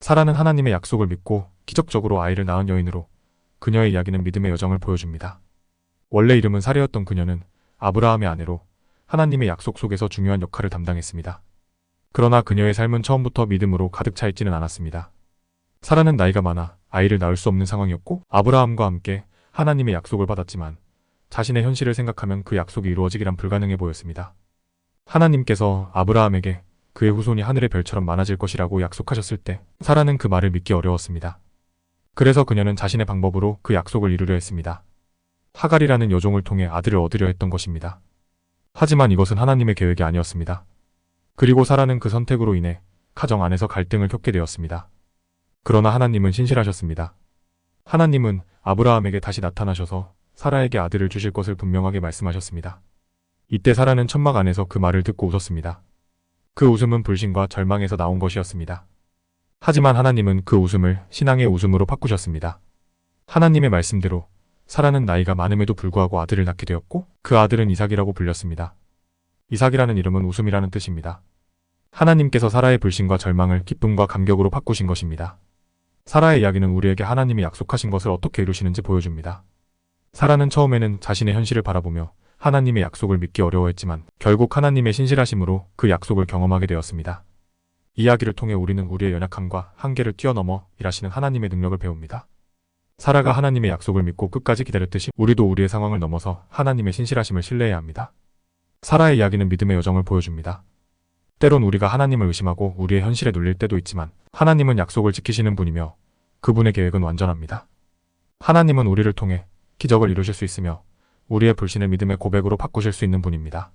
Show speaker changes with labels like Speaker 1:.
Speaker 1: 사라는 하나님의 약속을 믿고 기적적으로 아이를 낳은 여인으로 그녀의 이야기는 믿음의 여정을 보여줍니다. 원래 이름은 사례였던 그녀는 아브라함의 아내로 하나님의 약속 속에서 중요한 역할을 담당했습니다. 그러나 그녀의 삶은 처음부터 믿음으로 가득 차 있지는 않았습니다. 사라는 나이가 많아 아이를 낳을 수 없는 상황이었고 아브라함과 함께 하나님의 약속을 받았지만 자신의 현실을 생각하면 그 약속이 이루어지기란 불가능해 보였습니다. 하나님께서 아브라함에게 그의 후손이 하늘의 별처럼 많아질 것이라고 약속하셨을 때 사라는 그 말을 믿기 어려웠습니다. 그래서 그녀는 자신의 방법으로 그 약속을 이루려 했습니다. 하갈이라는 여종을 통해 아들을 얻으려 했던 것입니다. 하지만 이것은 하나님의 계획이 아니었습니다. 그리고 사라는 그 선택으로 인해 가정 안에서 갈등을 겪게 되었습니다. 그러나 하나님은 신실하셨습니다. 하나님은 아브라함에게 다시 나타나셔서 사라에게 아들을 주실 것을 분명하게 말씀하셨습니다. 이때 사라는 천막 안에서 그 말을 듣고 웃었습니다. 그 웃음은 불신과 절망에서 나온 것이었습니다. 하지만 하나님은 그 웃음을 신앙의 웃음으로 바꾸셨습니다. 하나님의 말씀대로 사라는 나이가 많음에도 불구하고 아들을 낳게 되었고 그 아들은 이삭이라고 불렸습니다. 이삭이라는 이름은 웃음이라는 뜻입니다. 하나님께서 사라의 불신과 절망을 기쁨과 감격으로 바꾸신 것입니다. 사라의 이야기는 우리에게 하나님이 약속하신 것을 어떻게 이루시는지 보여줍니다. 사라는 처음에는 자신의 현실을 바라보며 하나님의 약속을 믿기 어려워했지만 결국 하나님의 신실하심으로 그 약속을 경험하게 되었습니다. 이 이야기를 통해 우리는 우리의 연약함과 한계를 뛰어넘어 일하시는 하나님의 능력을 배웁니다. 사라가 하나님의 약속을 믿고 끝까지 기다렸듯이 우리도 우리의 상황을 넘어서 하나님의 신실하심을 신뢰해야 합니다. 사라의 이야기는 믿음의 여정을 보여줍니다. 때론 우리가 하나님을 의심하고 우리의 현실에 눌릴 때도 있지만 하나님은 약속을 지키시는 분이며 그분의 계획은 완전합니다. 하나님은 우리를 통해 기적을 이루실 수 있으며 우리의 불신을 믿음의 고백으로 바꾸실 수 있는 분입니다.